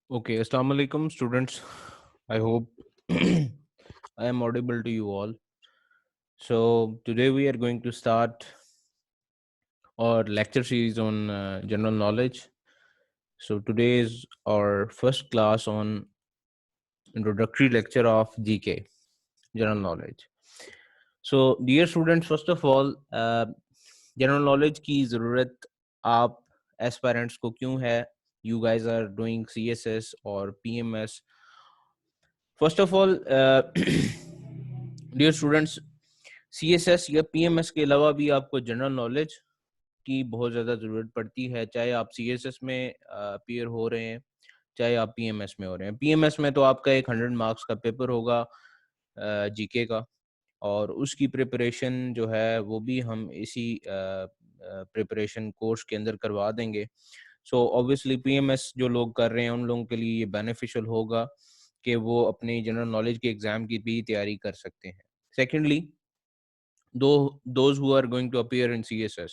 Okay, Assalamu alaikum, students. I hope I am audible to you all. So, today we are going to start our lecture series on general knowledge. So, today is our first class on introductory lecture of GK, general knowledge. So, dear students, first of all, general knowledge की ज़रूरत आप aspirants को क्यों है? You guys are doing CSS और PMS. First of all dear students, CSS या PMS के अलावा भी आपको जनरल नॉलेज की बहुत ज़्यादा ज़रूरत पड़ती है, चाहे आप CSS में अपीयर हो रहे हैं, चाहे आप PMS में हो रहे हैं। PMS में तो आपका एक 100 मार्क्स का पेपर होगा GK का, और उसकी प्रिपरेशन जो है वो भी हम इसी प्रिपरेशन कोर्स के अंदर करवा देंगे। सो ऑब्वियसली PMS जो लोग कर रहे हैं उन लोगों के लिए ये बेनिफिशियल होगा कि वो अपनी जनरल नॉलेज के एग्ज़ाम की भी तैयारी कर सकते हैं। Secondly, those who are going to appear in CSS,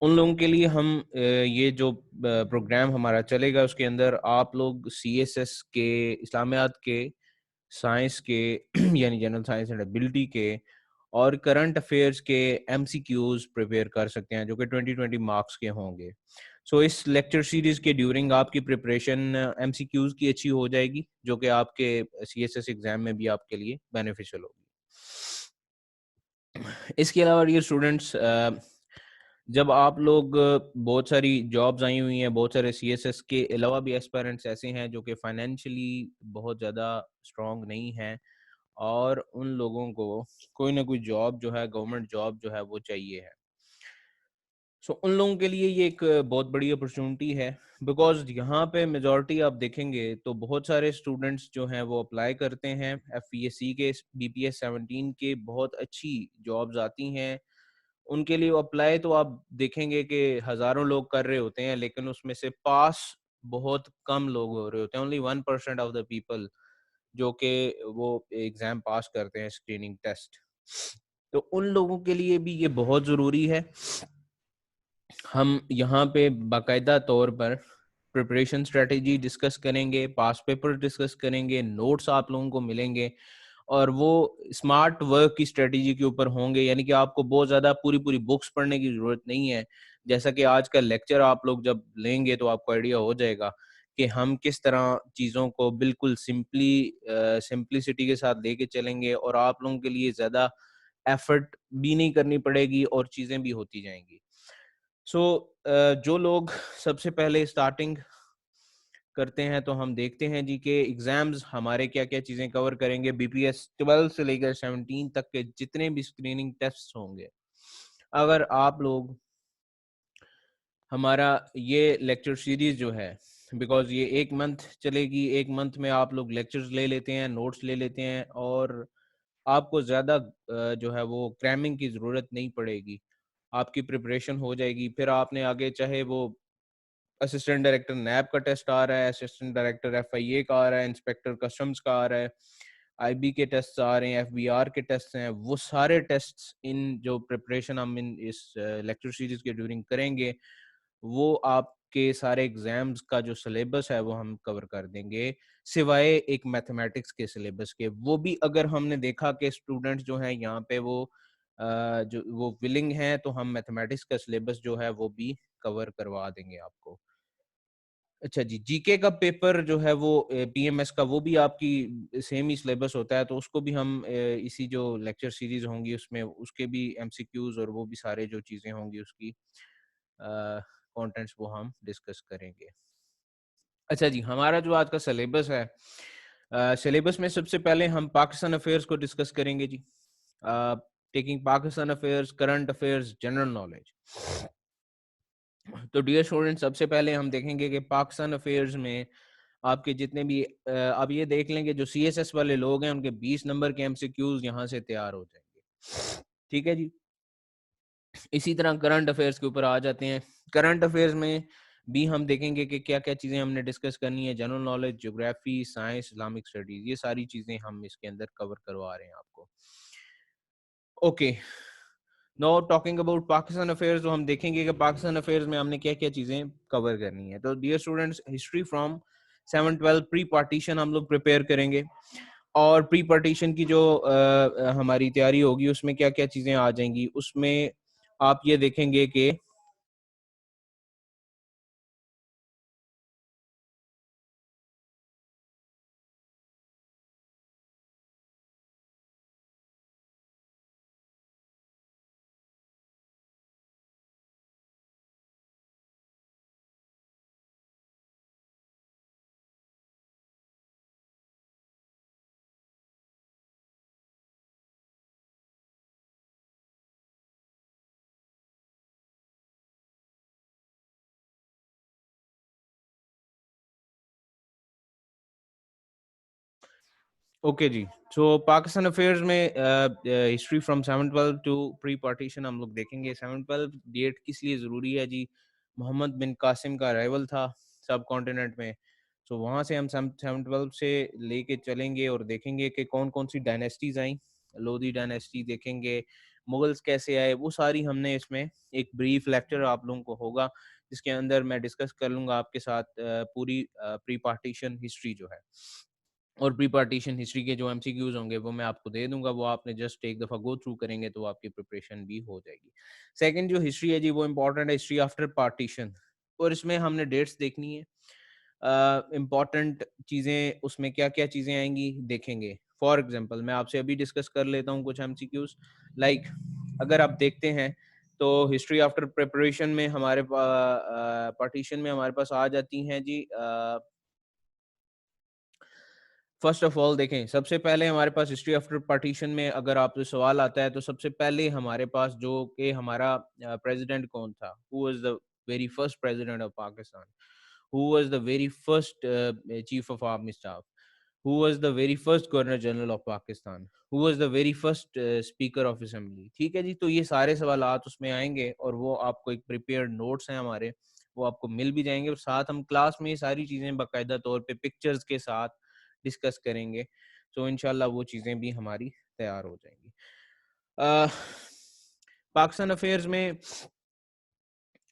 उन लोगों के लिए हम ये जो प्रोग्राम हमारा चलेगा उसके अंदर आप लोग CSS के, इस्लामियात के, साइंस के यानी जनरल साइंस एंड एबिलिटी के और करंट अफेयर्स के MCQs प्रिपेयर कर सकते हैं जो कि 2020 मार्क्स के होंगे। सो इस लेक्चर सीरीज के ड्यूरिंग आपकी प्रिपरेशन MCQs की अच्छी हो जाएगी जो कि आपके CSS एग्जाम में भी आपके लिए बेनिफिशियल होगी। इसके अलावा डियर स्टूडेंट्स, जब आप लोग बहुत सारी जॉब्स आई हुई हैं, बहुत सारे CSS के अलावा भी एस्पायरेंट्स ऐसे हैं जो कि फाइनेंशियली बहुत ज़्यादा स्ट्रॉन्ग नहीं हैं और उन लोगों को कोई ना कोई जॉब जो है, गवर्नमेंट जॉब जो है वो चाहिए है। सो उन लोगों के लिए ये एक बहुत बड़ी अपॉर्चुनिटी है, बिकॉज यहाँ पे मेजॉरिटी आप देखेंगे तो बहुत सारे स्टूडेंट्स जो हैं वो अप्लाई करते हैं FPSC के, BPS 17 के, बहुत अच्छी जॉब्स आती हैं उनके लिए। वो अप्लाई तो आप देखेंगे कि हज़ारों लोग कर रहे होते हैं, लेकिन उसमें से पास बहुत कम लोग हो रहे होते हैं, ओनली 1% ऑफ द पीपल जो कि वो एग्ज़ाम पास करते हैं, स्क्रीनिंग टेस्ट। तो उन लोगों के लिए भी ये बहुत ज़रूरी है। हम यहाँ पे बाकायदा तौर पर प्रिपरेशन स्ट्रेटेजी डिस्कस करेंगे, पास पेपर डिस्कस करेंगे, नोट्स आप लोगों को मिलेंगे और वो स्मार्ट वर्क की स्ट्रेटेजी के ऊपर होंगे, यानी कि आपको बहुत ज़्यादा पूरी पूरी बुक्स पढ़ने की ज़रूरत नहीं है। जैसा कि आज का लेक्चर आप लोग जब लेंगे तो आपको आइडिया हो जाएगा कि हम किस तरह चीज़ों को बिल्कुल सिंप्लिसिटी के साथ लेके चलेंगे और आप लोगों के लिए ज़्यादा एफर्ट भी नहीं करनी पड़ेगी और चीज़ें भी होती जाएंगी। सो जो लोग सबसे पहले स्टार्टिंग करते हैं तो हम देखते हैं जी के एग्जाम्स हमारे क्या क्या चीज़ें कवर करेंगे। BPS 12 से लेकर 17 तक के जितने भी स्क्रीनिंग टेस्ट होंगे, अगर आप लोग हमारा ये लेक्चर सीरीज जो है, बिकॉज ये 1 मंथ चलेगी, 1 मंथ में आप लोग लेक्चर्स ले लेते हैं, नोट्स ले लेते हैं और आपको ज़्यादा जो है वो क्रैमिंग की ज़रूरत नहीं पड़ेगी, आपकी प्रिपरेशन हो जाएगी। फिर आपने आगे चाहे वो असिस्टेंट डायरेक्टर नैब का टेस्ट आ रहा है, असिस्टेंट डायरेक्टर FIA का आ रहा है, इंस्पेक्टर कस्टम्स का आ रहा है, IB के टेस्ट आ रहे हैं, FBR के टेस्ट हैं, वो सारे टेस्ट इन जो प्रिपरेशन हम इन इस लेक्चर सीरीज के ड्यूरिंग करेंगे वो आपके सारे एग्जाम्स का जो सिलेबस है वो हम कवर कर देंगे, सिवाय एक मैथमेटिक्स के सिलेबस के। वो भी अगर हमने देखा कि स्टूडेंट्स जो हैं यहाँ पे वो जो वो विलिंग हैं तो हम मैथमेटिक्स का सिलेबस जो है वो भी कवर करवा देंगे आपको। अच्छा जी, GK का पेपर जो है वो PMS का वो भी आपकी सेम ही सिलेबस होता है, तो उसको भी हम इसी जो लेक्चर सीरीज होंगी उसमें उसके भी MCQs और वो भी सारे जो चीज़ें होंगी उसकी कंटेंट्स वो हम डिस्कस करेंगे। अच्छा जी, हमारा जो आज का सिलेबस है, सिलेबस में सबसे पहले हम पाकिस्तान अफेयर्स को डिस्कस करेंगे जी। Taking Pakistan affairs, current affairs, general knowledge. तो डियर स्टूडेंट, सबसे पहले हम देखेंगे कि पाकिस्तान अफेयर्स में आपके जितने भी आप ये देख लेंगे जो CSS वाले लोग हैं उनके 20 नंबर के MCQs यहाँ से तैयार हो जाएंगे। ठीक है जी। इसी तरह करंट अफेयर्स के ऊपर आ जाते हैं। करंट अफेयर्स में भी हम देखेंगे कि क्या क्या चीज़ें हमने डिस्कस करनी है, general knowledge, geography, science, Islamic studies, ये सारी चीज़ें हम इसके अंदर कवर करवा रहे हैं आपको। Okay, now talking about Pakistan affairs, तो हम देखेंगे कि पाकिस्तान अफेयर्स में हमने क्या क्या चीज़ें कवर करनी है। तो dear students, history from 7-12 pre partition हम लोग प्रिपेयर करेंगे, और प्री पार्टीशन की जो हमारी तैयारी होगी उसमें क्या क्या चीजें आ जाएंगी, उसमें आप ये देखेंगे कि ओके जी। सो पाकिस्तान अफेयर्स में history from 7-12 to pre partition हम लोग देखेंगे। 7-12 डेट किस लिए ज़रूरी है जी? मोहम्मद बिन कासिम का अराइवल था सब कॉन्टिनेंट में। सो वहाँ से हम 7-12 से लेके चलेंगे और देखेंगे कि कौन कौन सी डायनेस्टीज आई। लोधी डायनेस्टी देखेंगे, मुगल्स कैसे आए, वो सारी हमने इसमें एक ब्रीफ लेक्चर आप लोगों को होगा, जिसके अंदर मैं डिस्कस कर लूँगा आपके साथ पूरी प्री पार्टीशन हिस्ट्री जो है। और प्री पार्टीशन हिस्ट्री के जो एमसीक्यूज होंगे वो मैं आपको दे दूंगा, वो आपने जस्ट एक दफ़ा गो थ्रू करेंगे तो आपकी प्रिपरेशन भी हो जाएगी। सेकंड जो हिस्ट्री है जी वो इम्पोर्टेंट है, हिस्ट्री आफ्टर पार्टीशन, और इसमें हमने डेट्स देखनी है, इम्पॉर्टेंट चीज़ें उसमें क्या क्या चीज़ें आएंगी देखेंगे। फॉर एग्जाम्पल मैं आपसे अभी डिस्कस कर लेता हूँ कुछ एमसीक्यूज। लाइक अगर आप देखते हैं तो हिस्ट्री आफ्टर प्रिपरेशन में हमारे पार्टीशन में हमारे पास आ जाती हैं जी। फर्स्ट ऑफ ऑल देखें, सबसे पहले हमारे पास हिस्ट्री आफ्टर पार्टीशन में अगर आपसे सवाल आता है तो सबसे पहले हमारे पास जो कि हमारा प्रेसिडेंट कौन था, who was the very first president of Pakistan, who was the very first chief of army staff, who was the very first governor general of Pakistan, who was the very first speaker of assembly. ठीक है जी, तो ये सारे सवालात उसमें आएंगे और वो आपको एक प्रिपेयर्ड नोट्स हैं हमारे, वो आपको मिल भी जाएंगे, और साथ हम क्लास में ये सारी चीज़ें बाकायदा तौर पे पिक्चर्स के साथ डिस्कस करेंगे। तो इंशाल्लाह वो चीज़ें भी हमारी तैयार हो जाएंगी। पाकिस्तान अफेयर्स में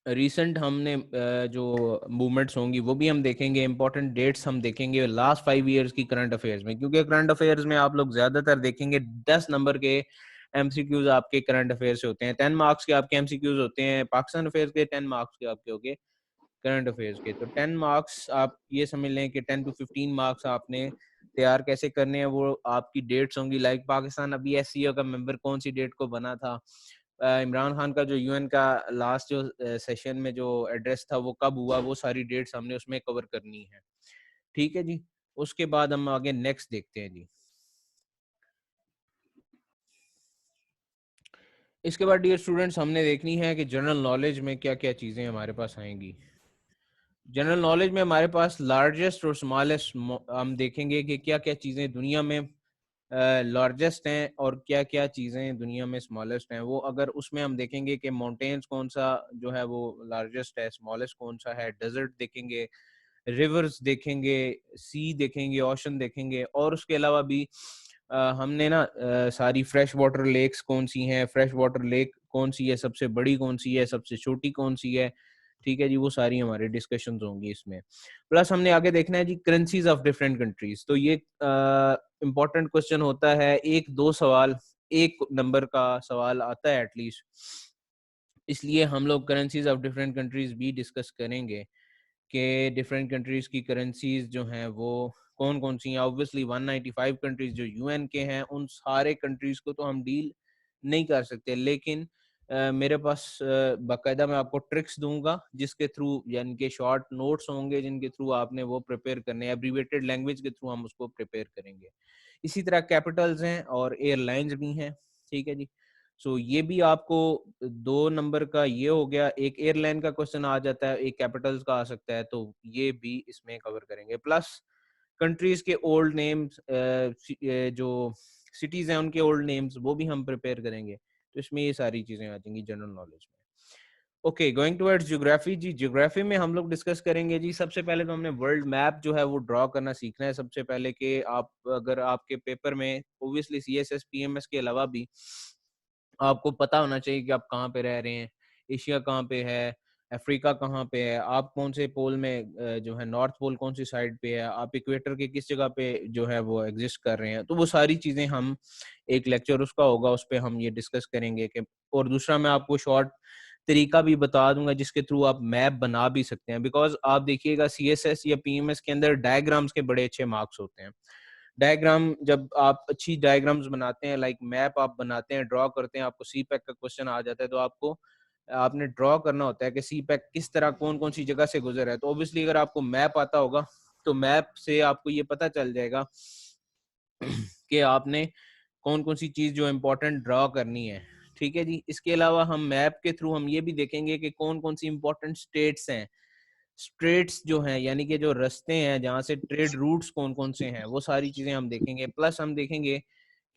रिसेंट हमने जो मूवमेंट्स होंगी वो भी हम देखेंगे, इंपॉर्टेंट डेट्स हम देखेंगे लास्ट 5 ईयर्स की करंट अफेयर्स में, क्योंकि करंट अफेयर्स में आप लोग ज्यादातर देखेंगे 10 नंबर के एमसीक्यूज आपके करंट अफेयर से होते हैं, 10 मार्क्स के आपके एमसीक्यूज होते हैं पाकिस्तान अफेयर्स के, 10 मार्क्स के आपके हो गए करंट अफेयर्स के। तो 10 मार्क्स आप ये समझ लें कि 10 to 15 मार्क्स आपने तैयार कैसे करने हैं, वो आपकी डेट्स होंगी। लाइक पाकिस्तान अभी एससीओ का मेंबर कौन सी डेट को बना था, इमरान खान का जो यूएन का लास्ट जो सेशन में जो एड्रेस था वो कब हुआ, वो सारी डेट्स हमने उसमें कवर करनी है। ठीक है जी, उसके बाद हम आगे नेक्स्ट देखते हैं जी। इसके बाद डियर स्टूडेंट्स हमने देखनी है कि जनरल नॉलेज में क्या क्या चीज़ें हमारे पास आएंगी। जनरल नॉलेज में हमारे पास लार्जेस्ट और स्मॉलेस्ट हम देखेंगे कि क्या क्या चीज़ें दुनिया में लार्जेस्ट हैं और क्या क्या चीज़ें दुनिया में स्मॉलेस्ट हैं। वो अगर उसमें हम देखेंगे कि माउंटेन्स कौन सा जो है वो लार्जेस्ट है, स्मॉलेस्ट कौन सा है, डेजर्ट देखेंगे, रिवर्स देखेंगे, सी देखेंगे, ओशन देखेंगे, और उसके अलावा भी हमने ना सारी फ्रेश वाटर लेक्स कौन सी हैं, फ्रेश वाटर लेक कौन सी है, सबसे बड़ी कौन सी है, सबसे छोटी कौन सी है। ठीक है जी, वो सारी हमारी डिस्कशंस होंगी इसमें। प्लस हमने आगे देखना है जी करेंसीज ऑफ डिफरेंट कंट्रीज। तो ये इंपॉर्टेंट क्वेश्चन होता है, एक दो सवाल, एक नंबर का सवाल आता है एटलीस्ट, इसलिए हम लोग करेंसीज ऑफ डिफरेंट कंट्रीज भी डिस्कस करेंगे कि डिफरेंट कंट्रीज की करेंसीज जो हैं वो कौन कौन सी हैं। ऑब्वियसली 195 कंट्रीज जो यूएन के हैं, उन सारे कंट्रीज को तो हम डील नहीं कर सकते, लेकिन मेरे पास बाकायदा मैं आपको ट्रिक्स दूंगा जिसके थ्रू, यानी कि शॉर्ट नोट्स होंगे जिनके थ्रू आपने वो प्रिपेयर करने हैं, एब्रीवेटेड लैंग्वेज के थ्रू हम उसको प्रिपेयर करेंगे। इसी तरह कैपिटल्स हैं और एयरलाइंस भी हैं। ठीक है जी, सो ये भी आपको 2 नंबर का ये हो गया, एक एयरलाइन का क्वेश्चन आ जाता है, एक कैपिटल्स का आ सकता है, तो ये भी इसमें कवर करेंगे। प्लस कंट्रीज के ओल्ड नेम्स, जो सिटीज हैं उनके ओल्ड नेम्स वो भी हम प्रिपेयर करेंगे। तो इसमें ये सारी चीजें आ जाएंगी जनरल नॉलेज में। ओके, गोइंग टुवर्ड्स ज्योग्राफी जी। ज्योग्राफी में हम लोग डिस्कस करेंगे जी, सबसे पहले तो हमने वर्ल्ड मैप जो है वो ड्रॉ करना सीखना है। सबसे पहले कि आप अगर आपके पेपर में ओब्वियसली सीएसएस पीएमएस के अलावा भी आपको पता होना चाहिए कि आप कहाँ पे रह रहे हैं, एशिया कहाँ पे है, अफ्रीका कहाँ पे है, आप कौन से पोल में जो है नॉर्थ पोल कौन सी साइड पे है, आप इक्वेटर के किस जगह पे जो है वो एग्जिस्ट कर रहे हैं। तो वो सारी चीज़ें हम एक लेक्चर उसका होगा, उस पर हम ये डिस्कस करेंगे कि, और दूसरा मैं आपको शॉर्ट तरीका भी बता दूंगा जिसके थ्रू आप मैप बना भी सकते हैं। बिकॉज आप देखिएगा CSS या PMS के अंदर डायग्राम्स के बड़े अच्छे मार्क्स होते हैं। डायग्राम जब आप अच्छी डायग्राम्स बनाते हैं, लाइक मैप आप बनाते हैं, ड्रॉ करते हैं, आपको CPAC का क्वेश्चन आ जाता है, तो आपको आपने ड्रॉ करना होता है कि CPAC किस तरह कौन कौन सी जगह से गुजर है। तो ऑब्वियसली अगर आपको मैप आता होगा तो मैप से आपको ये पता चल जाएगा कि आपने कौन कौन सी चीज जो इम्पोर्टेंट ड्रॉ करनी है। ठीक है जी। इसके अलावा हम मैप के थ्रू हम ये भी देखेंगे कि कौन कौन सी इंपॉर्टेंट स्टेट्स हैं, स्ट्रेट्स जो हैं, यानी कि जो रास्ते हैं जहाँ से ट्रेड रूट्स कौन कौन से हैं, वो सारी चीजें हम देखेंगे। प्लस हम देखेंगे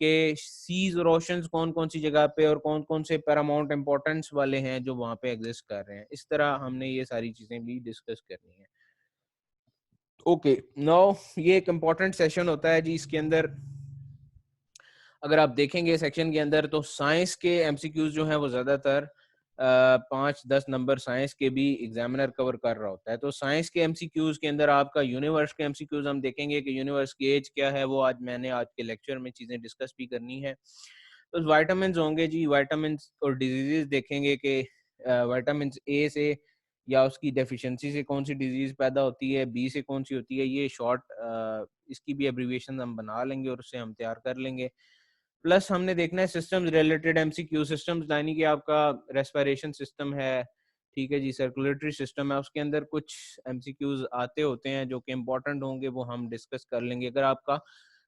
कि सीज और ओशंस कौन कौन सी जगह पे और कौन कौन से पैरामाउंट इंपॉर्टेंस वाले हैं जो वहाँ पे एग्जिस्ट कर रहे हैं। इस तरह हमने ये सारी चीजें भी डिस्कस करनी है। ओके, नाउ ये एक इम्पॉर्टेंट सेशन होता है जी। इसके अंदर अगर आप देखेंगे सेक्शन के अंदर तो साइंस के MCQs जो हैं वो ज्यादातर 5-10 नंबर साइंस के भी एग्जामिनर कवर कर रहा होता है। तो साइंस के MCQs के अंदर आपका यूनिवर्स के MCQs हम देखेंगे कि यूनिवर्स की एज क्या है, वो आज मैंने आज के लेक्चर में चीजें डिस्कस भी करनी है। तो वाइटामिन होंगे जी, वाइटामिन और डिजीजेस देखेंगे कि वाइटामिन A से या उसकी डेफिशिएंसी से कौन सी डिजीज पैदा होती है, B से कौन सी होती है। ये शॉर्ट इसकी भी एब्रीविएशन हम बना लेंगे और उससे हम तैयार कर लेंगे। प्लस हमने देखना है सिस्टम्स रिलेटेड MCQ सिस्टम्स, यानी कि आपका रेस्पिरेशन सिस्टम है, ठीक है जी, सर्कुलेटरी सिस्टम है, उसके अंदर कुछ MCQs आते होते हैं जो कि इम्पोर्टेंट होंगे, वो हम डिस्कस कर लेंगे। अगर आपका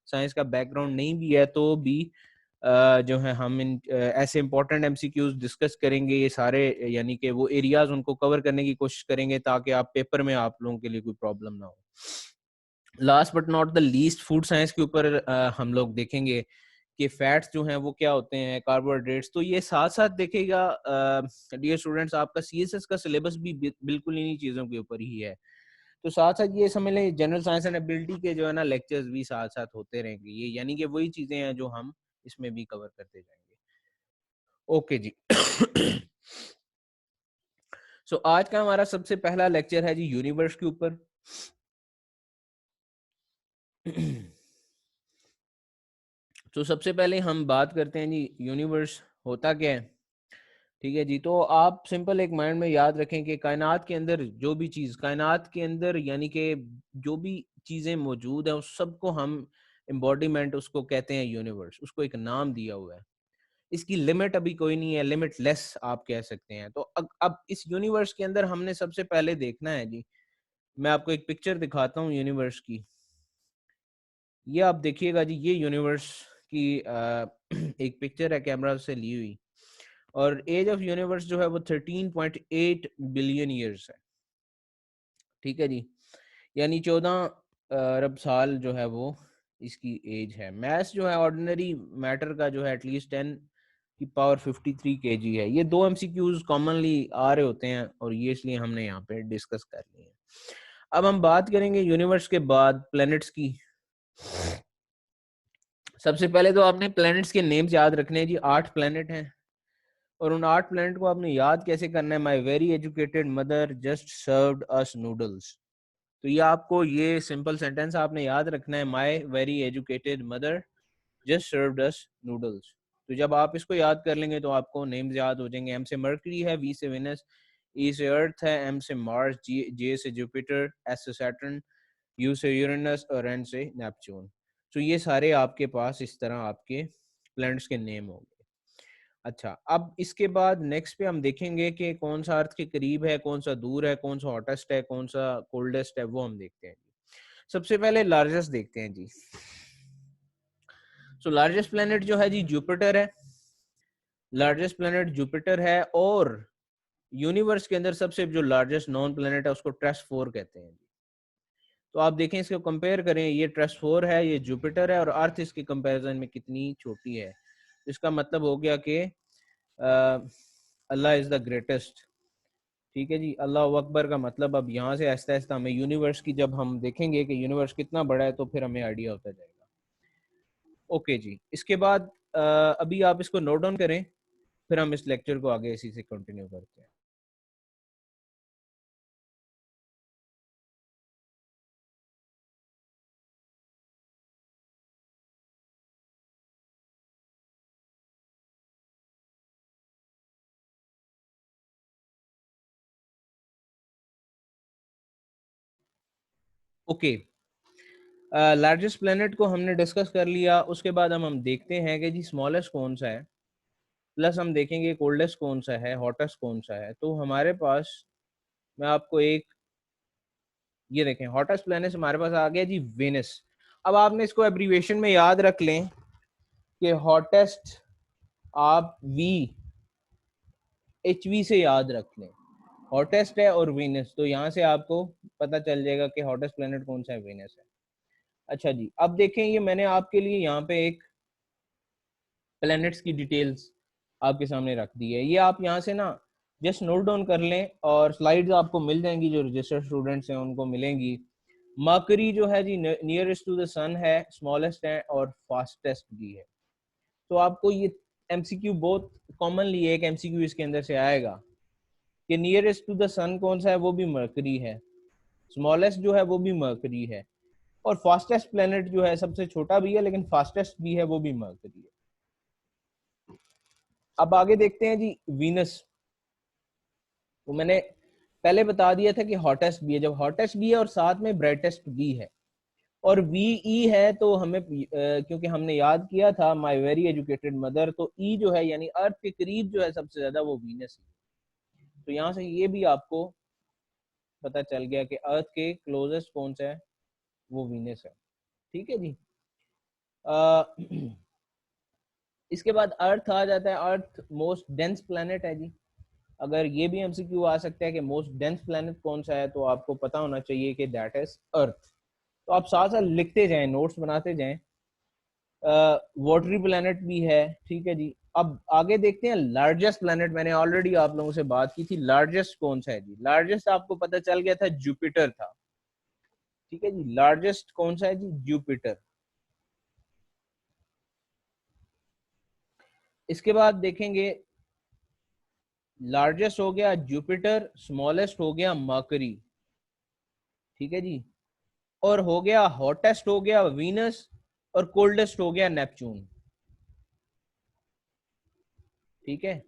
साइंस का बैकग्राउंड नहीं भी है तो भी जो है हम इन ऐसे इंपॉर्टेंट MCQs डिस्कस करेंगे ये सारे, यानी कि वो एरियाज उनको कवर करने की कोशिश करेंगे ताकि आप पेपर में आप लोगों के लिए कोई प्रॉब्लम ना हो। Last but not the least, food science के ऊपर हम लोग देखेंगे कि फैट्स जो हैं वो क्या होते हैं, कार्बोहाइड्रेट्स। तो ये साथ साथ देखेगा डियर स्टूडेंट्स, आपका CSS का सिलेबस भी बिल्कुल इन्हीं चीज़ों के ऊपर ही है। तो साथ साथ ये समझ लें जनरल साइंस एंड एबिलिटी के जो है ना लेक्चर्स भी साथ साथ होते रहेंगे, ये यानी कि वही चीज़ें हैं जो हम इसमें भी कवर करते जाएंगे। ओके जी। सो आज का हमारा सबसे पहला लेक्चर है जी यूनिवर्स के ऊपर। तो सबसे पहले हम बात करते हैं जी यूनिवर्स होता क्या है। ठीक है जी। तो आप सिंपल एक माइंड में याद रखें कि कायनात के अंदर जो भी चीज कायनात के अंदर, यानी कि जो भी चीजें मौजूद हैं उस सबको हम एम्बॉडीमेंट उसको कहते हैं यूनिवर्स, उसको एक नाम दिया हुआ है। इसकी लिमिट अभी कोई नहीं है, लिमिटलेस आप कह सकते हैं। तो अब इस यूनिवर्स के अंदर हमने सबसे पहले देखना है जी, मैं आपको एक पिक्चर दिखाता हूँ यूनिवर्स की। ये आप देखिएगा जी, ये यूनिवर्स की एक पिक्चर है कैमरा से ली हुई, और एज ऑफ यूनिवर्स जो है वो 13.8 बिलियन ईयर्स है। ठीक है जी, यानी 14 अरब साल जो है वो इसकी एज है। मैस जो है ऑर्डिनरी मैटर का जो है एटलीस्ट 10 की पावर 53 kg है। ये दो MCQs कॉमनली आ रहे होते हैं और ये इसलिए हमने यहाँ पे डिस्कस कर लिए हैं। अब हम बात करेंगे यूनिवर्स के बाद प्लैनेट्स की। सबसे पहले तो आपने प्लैनेट्स के नेम्स याद रखने हैं जी। 8 प्लैनेट हैं और उन 8 प्लैनेट को आपने याद कैसे करना है। My very educated mother just served us noodles. तो ये आपको ये सिंपल सेंटेंस आपने याद रखना है, my very educated mother just served us noodles. तो जब आप इसको याद कर लेंगे तो आपको नेम्स याद हो जाएंगे। M से मर्करी है, V से वेनस, E से अर्थ है, M से मार्स, J से जुपिटर, S से सैटर्न, U से यूरेनस और N से नेपच्यून। तो ये सारे आपके पास इस तरह आपके प्लैनेट्स के नेम होंगे। अच्छा, अब इसके बाद नेक्स्ट पे हम देखेंगे कि कौन सा अर्थ के करीब है, कौन सा दूर है, कौन सा हॉटेस्ट है, कौन सा कोल्डेस्ट है, वो हम देखते हैं। सबसे पहले लार्जेस्ट देखते हैं जी। सो लार्जेस्ट प्लेनेट जो है जी जुपिटर है। लार्जेस्ट प्लेनेट जुपिटर है और यूनिवर्स के अंदर सबसे जो लार्जेस्ट नॉन प्लेनेट है उसको ट्रेस 4 कहते हैं। तो आप देखें, इसको कंपेयर करें, ये ट्रेस 4 है, ये जुपिटर है, और अर्थ इसके कंपैरिजन में कितनी छोटी है। इसका मतलब हो गया कि अल्लाह इज द ग्रेटेस्ट। ठीक है जी, अल्लाह अकबर का मतलब अब यहाँ से आहिस्ता आहिस्ता हमें यूनिवर्स की जब हम देखेंगे कि यूनिवर्स कितना बड़ा है तो फिर हमें आइडिया होता जाएगा। ओके जी, इसके बाद अभी आप इसको नोट डाउन करें, फिर हम इस लेक्चर को आगे इसी से कंटिन्यू करते हैं। ओके, लार्जेस्ट प्लेनेट को हमने डिस्कस कर लिया। उसके बाद हम देखते हैं कि जी स्मॉलेस्ट कौन सा है, प्लस हम देखेंगे कोल्डेस्ट कौन सा है, हॉटेस्ट कौन सा है। तो हमारे पास, मैं आपको एक, ये देखें, हॉटेस्ट प्लेनेट हमारे पास आ गया जी वेनस। अब आपने इसको एब्रीविएशन में याद रख लें कि हॉटेस्ट आप वी एच वी से याद रख लें, हॉटेस्ट है और वीनस, तो यहाँ से आपको पता चल जाएगा कि हॉटेस्ट प्लेनेट कौन सा है, वीनस है। अच्छा जी, अब देखें, ये मैंने आपके लिए यहाँ पे एक प्लैनेट्स की डिटेल्स आपके सामने रख दी है। ये आप यहाँ से ना जस्ट नोट डाउन कर लें और स्लाइड्स आपको मिल जाएंगी, जो रजिस्टर्ड स्टूडेंट्स हैं उनको मिलेंगी। मर्करी जो है जी नियरेस्ट टू द सन है, स्मॉलेस्ट है और फास्टेस्ट भी है। तो आपको ये एमसीक्यू बहुत कॉमनली एक एमसीक्यू इसके अंदर से आएगा कि नियरेस्ट टू द सन कौन सा है, वो भी मर्करी है, स्मॉलेस्ट जो है वो भी मर्करी है, और फास्टेस्ट प्लेनेट जो है सबसे छोटा भी है लेकिन फास्टेस्ट भी है, वो भी मर्करी है। अब आगे देखते हैं जी वीनस। तो मैंने पहले बता दिया था कि हॉटेस्ट भी है, जब हॉटेस्ट भी है और साथ में ब्राइटेस्ट भी है और वी है, तो हमें क्योंकि हमने याद किया था माय वेरी एजुकेटेड मदर, तो ई जो है यानी अर्थ के करीब जो है सबसे ज्यादा वो वीनस है। तो यहाँ से ये भी आपको पता चल गया कि अर्थ के क्लोजेस्ट कौन सा है, वो वीनस है। ठीक है जी। इसके बाद अर्थ आ जाता है। अर्थ मोस्ट डेंस प्लैनेट है जी। अगर ये भी एमसीक्यू आ सकता है कि मोस्ट डेंस प्लैनेट कौन सा है, तो आपको पता होना चाहिए कि दैट इज अर्थ। तो आप साथ साथ लिखते जाएं, नोट्स बनाते जाएं। वाटरी प्लैनेट भी है। ठीक है जी। अब आगे देखते हैं लार्जेस्ट प्लैनेट। मैंने ऑलरेडी आप लोगों से बात की थी, लार्जेस्ट कौन सा है जी। लार्जेस्ट आपको पता चल गया था, जुपिटर था। ठीक है जी। लार्जेस्ट कौन सा है जी, जुपिटर। इसके बाद देखेंगे, लार्जेस्ट हो गया जुपिटर, स्मॉलेस्ट हो गया मर्करी। ठीक है जी। और हो गया हॉटेस्ट हो गया वीनस और कोल्डेस्ट हो गया नेपच्यून। ठीक है,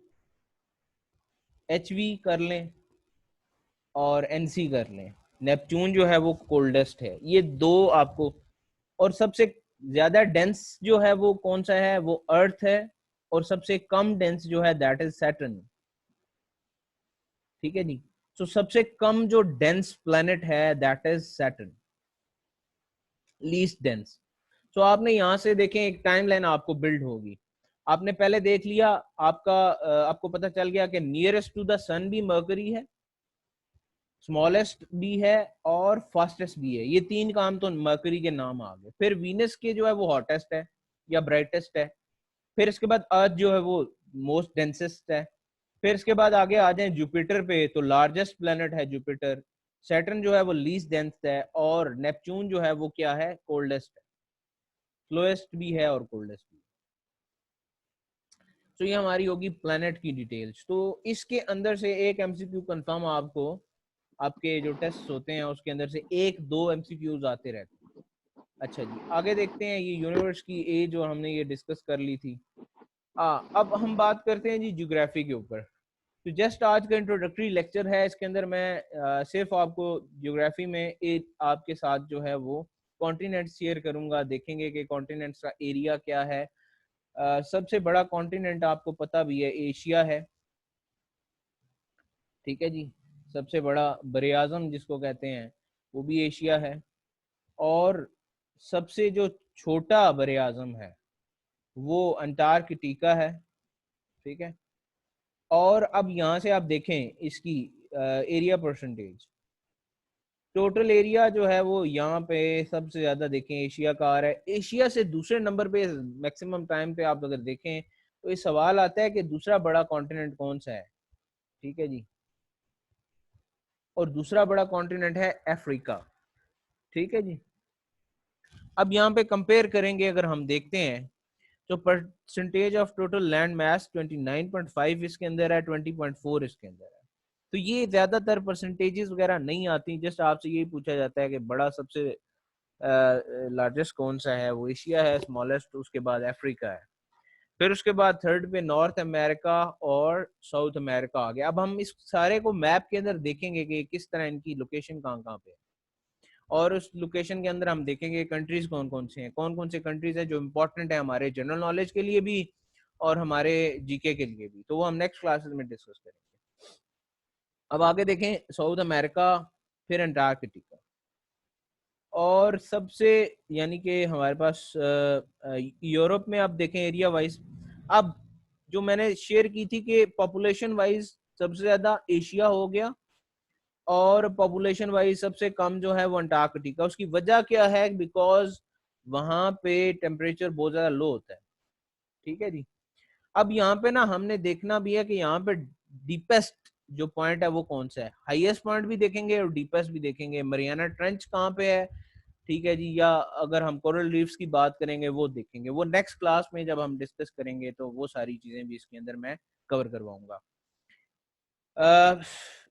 एच वी कर लें और एनसी कर लें। नेपच्यून जो है वो कोल्डेस्ट है, ये दो आपको। और सबसे ज्यादा डेंस जो है वो कौन सा है, वो अर्थ है, और सबसे कम डेंस जो है दैट इज सैटर्न। ठीक है जी। तो सबसे कम जो डेंस प्लैनेट है that is Saturn, least dense. तो आपने यहां से देखें, एक टाइमलाइन आपको बिल्ड होगी। आपने पहले देख लिया, आपको पता चल गया कि नियरेस्ट टू द सन भी मर्करी है, स्मॉलेस्ट भी है और फास्टेस्ट भी है। ये तीन काम तो मर्करी के नाम आ गए। फिर वीनस के जो है वो हॉटेस्ट है या ब्राइटेस्ट है। फिर इसके बाद अर्थ जो है वो मोस्ट डेंसेस्ट है। फिर इसके बाद आगे आ जाए जुपिटर पे, तो लार्जेस्ट प्लेनेट है जुपिटर। सैटर्न जो है वो लीस्ट डेंस है, और नेपच्यून जो है वो क्या है, कोल्डेस्ट है, स्लोएस्ट भी है और कोल्डेस्ट भी। तो ये हमारी होगी प्लेनेट की डिटेल्स। तो इसके अंदर से एक एमसीक्यू कंफर्म आपको, आपके जो टेस्ट होते हैं उसके अंदर से एक दो एमसीक्यूज आते रहते हैं। अच्छा जी, आगे देखते हैं। ये यूनिवर्स की एज जो हमने ये डिस्कस कर ली थी। अब हम बात करते हैं जी ज्योग्राफी के ऊपर। तो जस्ट आज का इंट्रोडक्टरी लेक्चर है, इसके अंदर मैं सिर्फ आपको ज्योग्राफी में एक आपके साथ जो है वो कॉन्टिनेंट शेयर करूंगा। देखेंगे कि कॉन्टिनेंट्स का एरिया क्या है। सबसे बड़ा कॉन्टिनेंट आपको पता भी है, एशिया है। ठीक है जी। सबसे बड़ा बरे आज़म जिसको कहते हैं वो भी एशिया है। और सबसे जो छोटा बरे आज़म है वो अंटार्कटिका है। ठीक है। और अब यहाँ से आप देखें इसकी एरिया परसेंटेज, टोटल एरिया जो है वो यहाँ पे सबसे ज्यादा देखें एशिया का आ रहा है। एशिया से दूसरे नंबर पे मैक्सिमम टाइम पे आप अगर देखें तो ये सवाल आता है कि दूसरा बड़ा कॉन्टिनेंट कौन सा है। ठीक है जी। और दूसरा बड़ा कॉन्टिनेंट है अफ्रीका। ठीक है जी। अब यहाँ पे कंपेयर करेंगे, अगर हम देखते हैं तो percentage of total land mass 29.5 इसके अंदर है, 20.4 इसके अंदर है। तो ये ज्यादातर परसेंटेजेस वगैरह नहीं आती, जस्ट आपसे यही पूछा जाता है कि बड़ा सबसे लार्जेस्ट कौन सा है, वो एशिया है, स्मॉलेस्ट उसके बाद अफ्रीका है, फिर उसके बाद थर्ड पे नॉर्थ अमेरिका और साउथ अमेरिका आ गया। अब हम इस सारे को मैप के अंदर देखेंगे कि किस तरह इनकी लोकेशन कहाँ कहाँ पे है। और उस लोकेशन के अंदर हम देखेंगे कंट्रीज कौन कौन से हैं, कौन कौन से कंट्रीज हैं जो इम्पोर्टेंट है हमारे जनरल नॉलेज के लिए भी और हमारे जीके के लिए भी। तो वो हम नेक्स्ट क्लासेस में डिस्कस करेंगे। अब आगे देखें, साउथ अमेरिका, फिर अंटार्कटिका, और सबसे यानी कि हमारे पास यूरोप में आप देखें एरिया वाइज। अब जो मैंने शेयर की थी कि पॉपुलेशन वाइज सबसे ज्यादा एशिया हो गया और पॉपुलेशन वाइज सबसे कम जो है वो अंटार्कटिका। उसकी वजह क्या है? बिकॉज वहां पे टेम्परेचर बहुत ज्यादा लो होता है। ठीक है जी। अब यहाँ पे ना हमने देखना भी है कि यहाँ पे डीपेस्ट जो पॉइंट है वो कौन सा है। हाईएस्ट पॉइंट भी देखेंगे और डीपेस्ट भी देखेंगे। मरियाना ट्रेंच कहाँ पे है, ठीक है जी, या अगर हम कोरल रीफ्स की बात करेंगे वो देखेंगे। वो नेक्स्ट क्लास में जब हम डिस्कस करेंगे तो वो सारी चीजें भी इसके अंदर मैं कवर करवाऊंगा।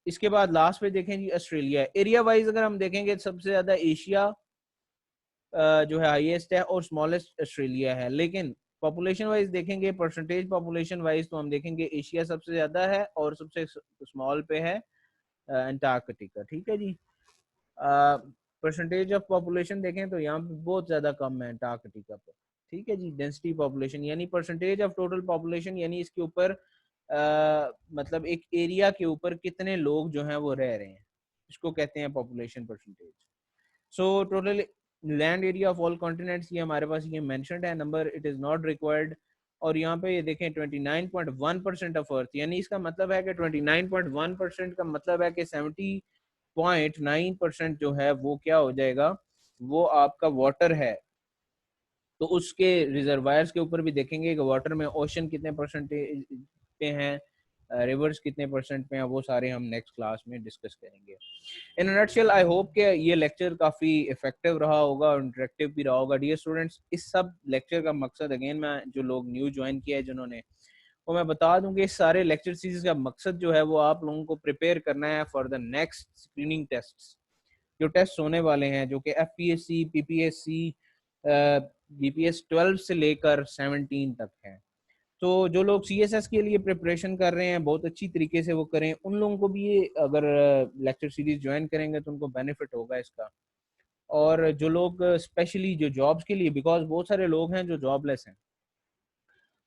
इसके बाद लास्ट पे देखें जी ऑस्ट्रेलिया। एरिया वाइज अगर हम देखेंगे सबसे ज्यादा एशिया जो है हाईएस्ट है और स्मॉलेस्ट ऑस्ट्रेलिया है। लेकिन पॉपुलेशन वाइज देखेंगे, परसेंटेज पॉपुलेशन वाइज, तो हम देखेंगे एशिया सबसे ज्यादा है और सबसे स्मॉल पे है अंटार्कटिका। ठीक है जी। परसेंटेज ऑफ पॉपुलेशन देखें तो यहाँ पे बहुत ज्यादा कम है अंटार्कटिका पे। ठीक है जी। डेंसिटी पॉपुलेशन यानी परसेंटेज ऑफ टोटल पॉपुलेशन, यानी इसके ऊपर मतलब एक एरिया के ऊपर कितने लोग जो हैं वो रह रहे हैं, इसको कहते हैं population percentage. So total land area of all continents, ये हमारे पास ये मेंशन्ड है number, it is not required. और यहाँ पे ये देखें 29.1% ऑफ अर्थ, यानी इसका मतलब है कि 29.1% का मतलब है कि 70.9% जो है वो क्या हो जाएगा, वो आपका वाटर है। तो उसके रिजर्वायर्स के ऊपर भी देखेंगे कि वाटर में ओशन कितने परसेंटेज पे हैं, रिवर्स कितने परसेंट पे हैं, वो सारे हम नेक्स्ट क्लास में डिस्कस करेंगे। इन नटशेल आई होप कि ये लेक्चर काफ़ी इफेक्टिव रहा होगा और इंटरेक्टिव भी रहा होगा। डियर स्टूडेंट्स, इस सब लेक्चर का मकसद, अगेन मैं जो लोग न्यू ज्वाइन किया है जिन्होंने, वो मैं बता दूं कि इस सारे लेक्चर सीरीज का मकसद जो है वो आप लोगों को प्रिपेयर करना है for the next screening test. जो टेस्ट होने वाले हैं जो कि FPSC, PPSC, BPS 12 से लेकर 17 तक हैं। तो जो लोग CSS के लिए प्रिपरेशन कर रहे हैं बहुत अच्छी तरीके से वो करें। उन लोगों को भी ये अगर लेक्चर सीरीज ज्वाइन करेंगे तो उनको बेनिफिट होगा इसका। और जो लोग स्पेशली जो जॉब्स के लिए, बिकॉज बहुत सारे लोग हैं जो जॉबलेस हैं,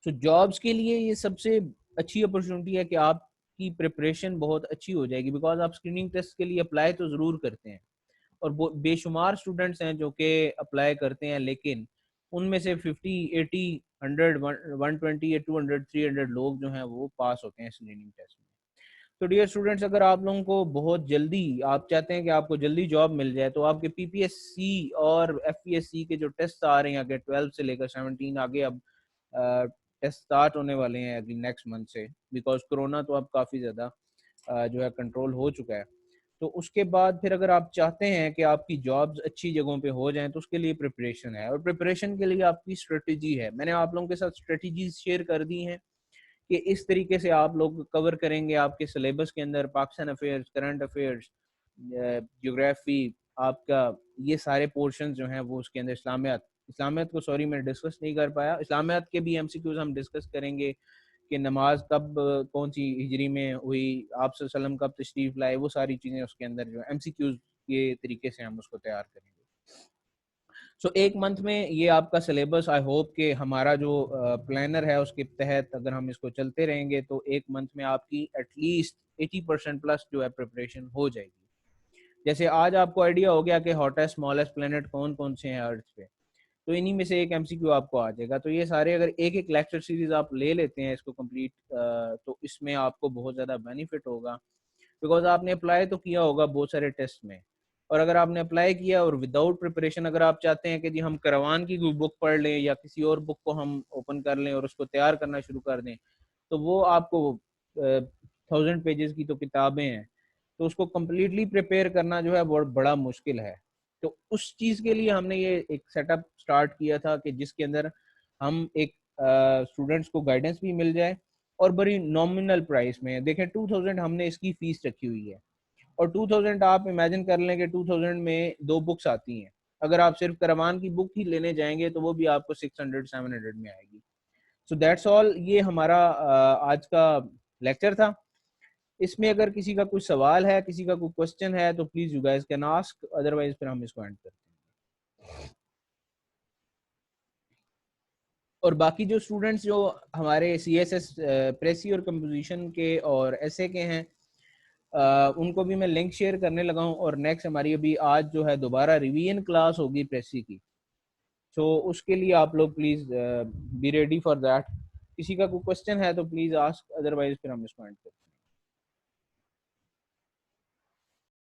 तो जॉब्स के लिए ये सबसे अच्छी अपॉर्चुनिटी है कि आपकी प्रिपरेशन बहुत अच्छी हो जाएगी। बिकॉज आप स्क्रीनिंग टेस्ट के लिए अप्लाई तो ज़रूर करते हैं और बेशुमार स्टूडेंट्स हैं जो कि अप्लाई करते हैं, लेकिन उनमें से 50, 80, 100, 120 या 200, 300 लोग जो हैं वो पास होते हैं स्क्रीनिंग टेस्ट में। तो डियर स्टूडेंट्स, अगर आप लोगों को बहुत जल्दी, आप चाहते हैं कि आपको जल्दी जॉब मिल जाए, तो आपके PPSC और FPSC के जो टेस्ट आ रहे हैं आगे 12 से लेकर 17 आगे, अब टेस्ट स्टार्ट होने वाले हैं अगली नेक्स्ट मंथ से। बिकॉज कोरोना तो अब काफ़ी ज़्यादा जो है कंट्रोल हो चुका है। तो उसके बाद फिर अगर आप चाहते हैं कि आपकी जॉब्स अच्छी जगहों पे हो जाएं, तो उसके लिए प्रिपरेशन है, और प्रिपरेशन के लिए आपकी स्ट्रेटजी है। मैंने आप लोगों के साथ स्ट्रेटजीज शेयर कर दी हैं कि इस तरीके से आप लोग कवर करेंगे आपके सिलेबस के अंदर Pakistan affairs, current affairs, geography, आपका ये सारे पोर्शन जो हैं वो उसके अंदर, इस्लामियात, इस्लामियात को सॉरी मैं डिस्कस नहीं कर पाया, इस्लामियात के भी MCQs हम डिस्कस करेंगे कि नमाज कब कौन सी हिजरी में हुई, आप सल्लम कब तशरीफ लाए, वो सारी चीज़ें उसके अंदर जो MCQs के तरीके से हम उसको तैयार करेंगे। सो एक मंथ में ये आपका सिलेबस, आई होप कि हमारा जो प्लानर है उसके तहत अगर हम इसको चलते रहेंगे तो एक मंथ में आपकी एटलीस्ट 80% प्लस जो है प्रिपरेशन हो जाएगी। जैसे आज आपको आइडिया हो गया कि हॉटेस्ट स्मॉलेस्ट प्लेनेट कौन कौन से हैं अर्थ पे, तो इन्हीं में से एक MCQ आपको आ जाएगा। तो ये सारे अगर एक एक लेक्चर सीरीज आप ले लेते हैं इसको कंप्लीट, तो इसमें आपको बहुत ज़्यादा बेनिफिट होगा। बिकॉज आपने अप्लाई तो किया होगा बहुत सारे टेस्ट में, और अगर आपने अप्लाई किया और विदाउट प्रिपरेशन अगर आप चाहते हैं कि जी हम करवान की कोई बुक पढ़ लें या किसी और बुक को हम ओपन कर लें और उसको तैयार करना शुरू कर दें, तो वो आपको 1000 पेजेस की तो किताबें हैं, तो उसको कम्प्लीटली प्रिपेयर करना जो है बहुत बड़ा मुश्किल है। तो उस चीज़ के लिए हमने ये एक सेटअप स्टार्ट किया था कि जिसके अंदर हम एक स्टूडेंट्स को गाइडेंस भी मिल जाए और बड़ी नॉमिनल प्राइस में। देखें 2000 हमने इसकी फीस रखी हुई है, और 2000 आप इमेजिन कर लें कि 2000 में 2 बुक्स आती हैं। अगर आप सिर्फ करवान की बुक ही लेने जाएंगे तो वो भी आपको 600-700 में आएगी। सो दैट्स ऑल, ये हमारा आज का लेक्चर था। इसमें अगर किसी का कोई सवाल है, किसी का कोई क्वेश्चन है, तो please you guys can ask, otherwise फिर हम इसको एंड करते हैं। और बाकी जो स्टूडेंट्स जो हमारे सी एस एस प्रेसी और कंपोजिशन के और एसए के हैं, उनको भी मैं लिंक शेयर करने लगा हूँ। और नेक्स्ट हमारी अभी आज जो है दोबारा रिवीजन क्लास होगी प्रेसी की, तो उसके लिए आप लोग please be ready for that. किसी का कोई क्वेश्चन है तो प्लीज़ आस्क, अदरवाइज फिर हम इसको एंड करते हैं।